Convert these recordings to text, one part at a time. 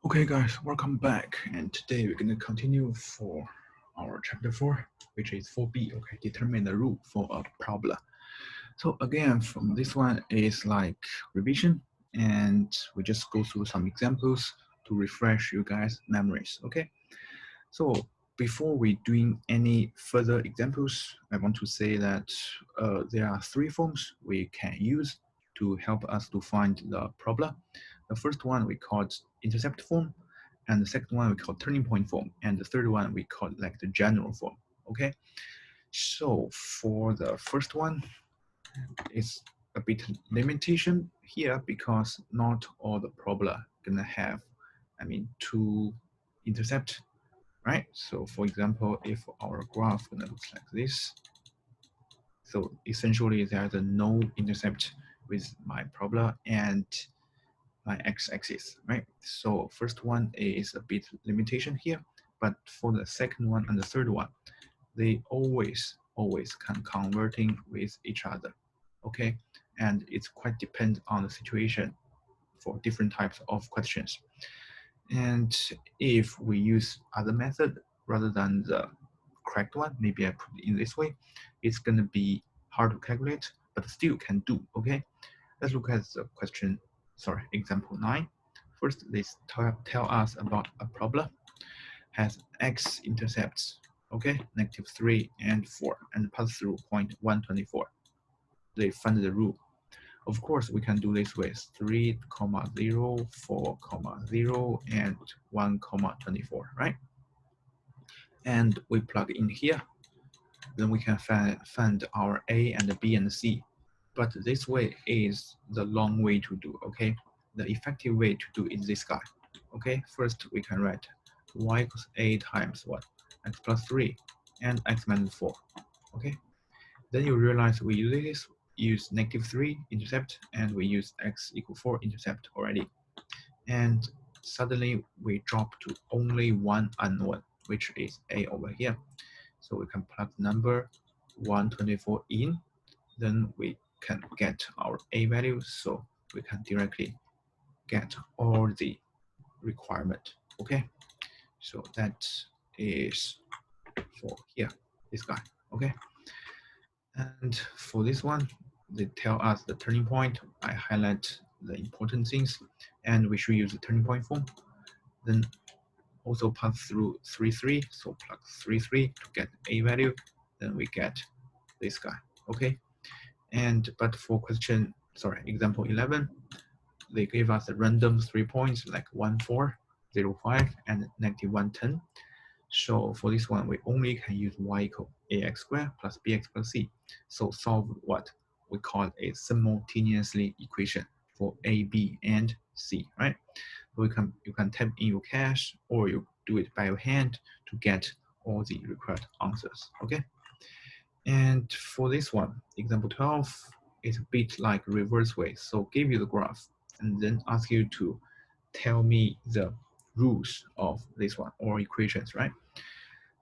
Okay guys, welcome back, and today we're going to continue for our chapter 4, which is 4b. Okay, determine the rule for a parabola. So again, from this one is like revision, and we just go through some examples to refresh you guys memories. Okay, so before we doing any further examples, I want to say that there are three forms we can use to help us to find the parabola. The first one we call intercept form, and the second one we call turning point form, and the third one we call like the general form. Okay, so for the first one, it's a bit limitation here because not all the parabola gonna have, two intercept, right? So for example, if our graph gonna look like this, so essentially there's a no intercept with my parabola and my x-axis, right? So first one is a bit limitation here, but for the second one and the third one, they always can converting with each other, okay? And it's quite depend on the situation for different types of questions. And if we use other method rather than the correct one, maybe I put it in this way, it's gonna be hard to calculate, but still can do, okay? Let's look at the question, example 9. First, this tell us about a parabola has x-intercepts, okay, -3 and 4, and pass through point 124. They find the rule. Of course, we can do this with 3, 0, 4, 0, and 1, 24, right? And we plug in here, then we can find our A and B and C. But this way is the long way to do, okay? The effective way to do is this guy, okay? First, we can write y equals A times what? X plus 3 and x minus 4, okay? Then you realize we use -3 intercept, and we use x equal 4 intercept already. And suddenly we drop to only one unknown, which is A over here. So we can plug number 124 in, then we can get our A value, so we can directly get all the requirement, okay? So that is for here, this guy, okay? And for this one, they tell us the turning point. I highlight the important things, and we should use the turning point form. Then also pass through 3, 3, so plug 3, 3 to get A value, then we get this guy, okay? And but for example 11, they gave us a random 3 points like 1, 4, 0, 5, and -110. So for this one, we only can use y equal ax squared plus bx plus c. So solve what we call a simultaneously equation for a, b, and c, right? So you can type in your cache, or you do it by your hand to get all the required answers, okay? And for this one, example 12, it's a bit like reverse way. So give you the graph and then ask you to tell me the rules of this one or equations, right?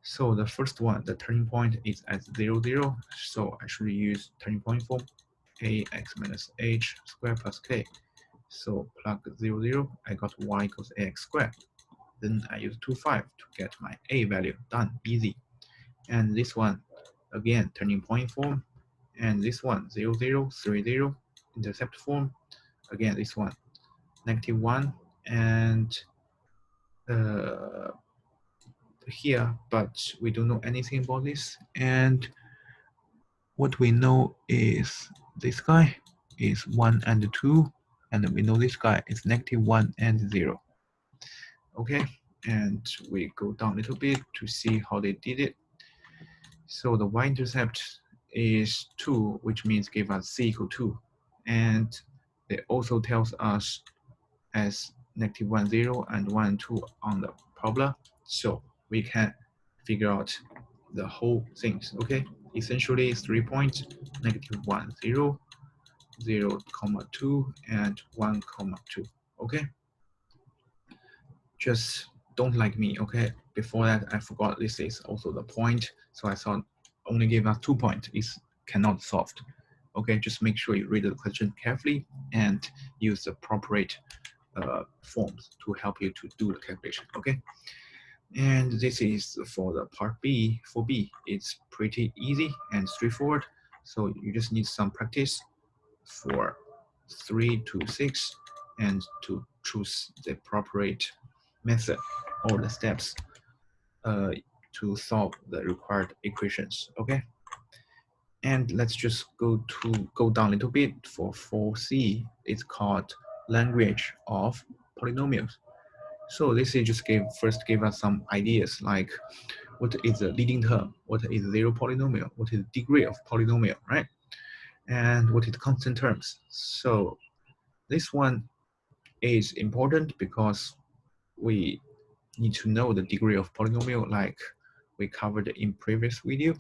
So the first one, the turning point is at 0, 0. So I should use turning point form, ax minus h squared plus k. So plug 0, 0, I got y equals ax squared. Then I use 2, 5 to get my a value, done, easy. And this one, again, turning point form. And this one, 0, 0, 3, 0, intercept form. Again, this one, -1, and here, but we don't know anything about this. And what we know is this guy is 1 and 2, and we know this guy is -1 and 0. Okay, and we go down a little bit to see how they did it. So the y-intercept is 2, which means give us c equal 2. And it also tells us as -1, 0 and 1, 2 on the parabola. So we can figure out the whole things, okay? Essentially 3 points, -1, 0, 0, 2, and 1, 2, okay? Just don't like me, okay? Before that, I forgot this is also the point, so I thought only give us 2 points is cannot solved. Okay, just make sure you read the question carefully and use the appropriate forms to help you to do the calculation. Okay, and this is for the part B. For B, it's pretty easy and straightforward. So you just need some practice for 3 to 6 and to choose the appropriate method or the steps to solve the required equations. Okay, and let's just go down a little bit. For 4C, it's called language of polynomials. So this is just first give us some ideas like what is the leading term, what is zero polynomial, what is the degree of polynomial, right? And what is constant terms. So this one is important because we need to know the degree of polynomial like we covered in previous video.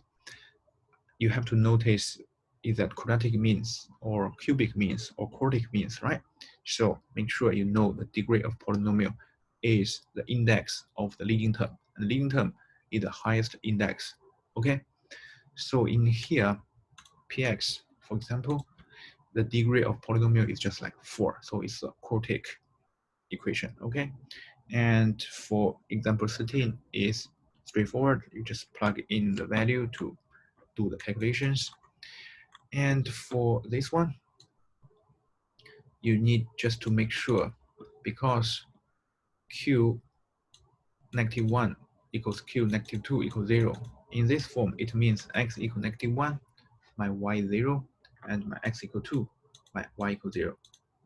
You have to notice is that quadratic means or cubic means or quartic means, right? So make sure you know the degree of polynomial is the index of the leading term. And the leading term is the highest index, okay? So in here, Px, for example, the degree of polynomial is just like 4. So it's a quartic equation, okay? And for example 13 is straightforward. You just plug in the value to do the calculations. And for this one, you need just to make sure because q -1 equals q -2 equals 0. In this form, it means x equals -1, my y 0, and my x equals 2, my y equals 0.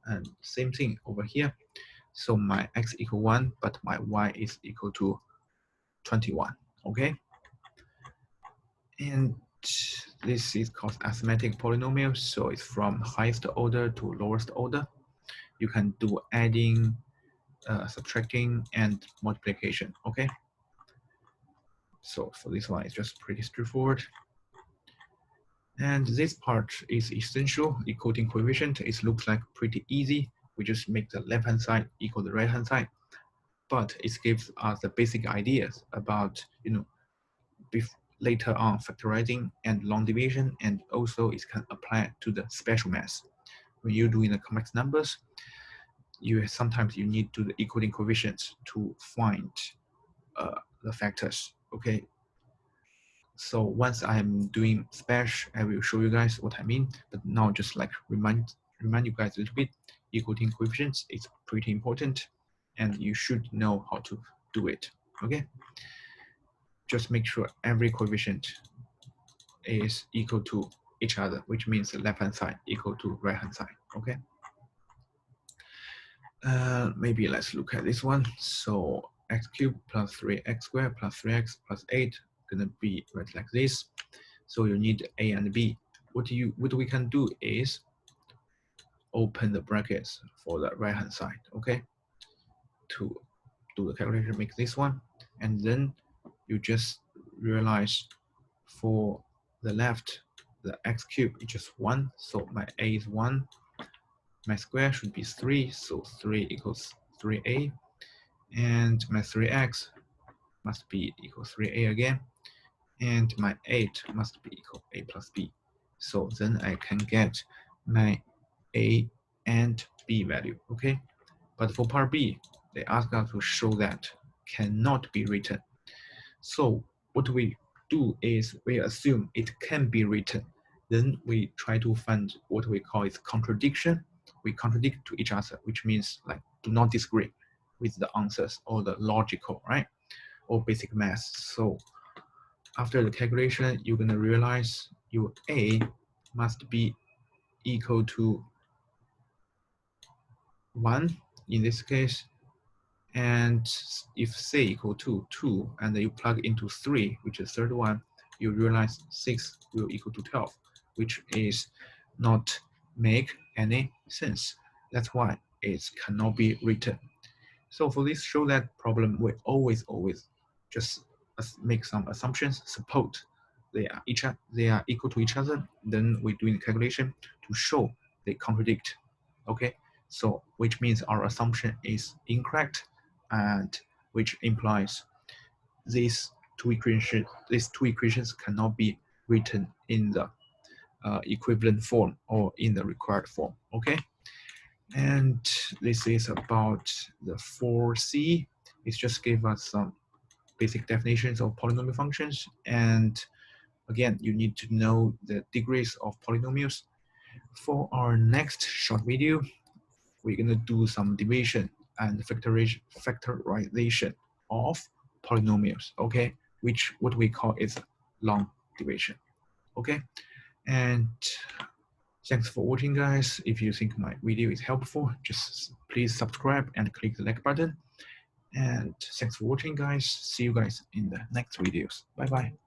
And same thing over here. So my x equals 1, but my y is equal to 21, okay? And this is called arithmetic polynomial, so it's from highest order to lowest order. You can do adding, subtracting, and multiplication, okay? So for this one, it's just pretty straightforward. And this part is essential. Equating coefficient, it looks like pretty easy. We just make the left-hand side equal the right-hand side. But it gives us the basic ideas about, later on factorizing and long division, and also it can apply to the special math. When you're doing the complex numbers, sometimes you need to do the equating coefficients to find the factors, okay? So once I'm doing special, I will show you guys what I mean. But now just like remind you guys a little bit, equating coefficients is pretty important and you should know how to do it, okay? Just make sure every coefficient is equal to each other, which means the left-hand side equal to right-hand side, okay? Maybe let's look at this one. So x cubed plus 3x squared plus 3x plus 8 gonna be right like this. So you need a and b. What we can do is open the brackets for the right-hand side, okay? To do the calculation, make this one, and then you just realize for the left, the x cubed is just 1, so my a is 1. My square should be 3, so 3 equals 3a. And my 3x must be equal 3a again. And my 8 must be equal a plus b. So then I can get my a and b value, okay? But for part B, they ask us to show that cannot be written. So what we do is we assume it can be written. Then we try to find what we call its contradiction. We contradict to each other, which means like do not disagree with the answers or the logical, right? Or basic math. So after the calculation, you're gonna realize your A must be equal to 1 in this case. And if C equal to 2, and then you plug into 3, which is the third one, you realize 6 will equal to 12, which is not make any sense. That's why it cannot be written. So for this show that problem, we always just make some assumptions, suppose they are equal to each other, then we do the calculation to show they contradict. Okay, so which means our assumption is incorrect, and which implies these two equations cannot be written in the equivalent form or in the required form. Okay, And this is about the 4C. It just gave us some basic definitions of polynomial functions. And again, you need to know the degrees of polynomials. For our next short video, we're gonna do some division and factorization of polynomials, okay? Which what we call is long division, okay? And thanks for watching, guys. If you think my video is helpful, just please subscribe and click the like button. And thanks for watching, guys. See you guys in the next videos. Bye-bye.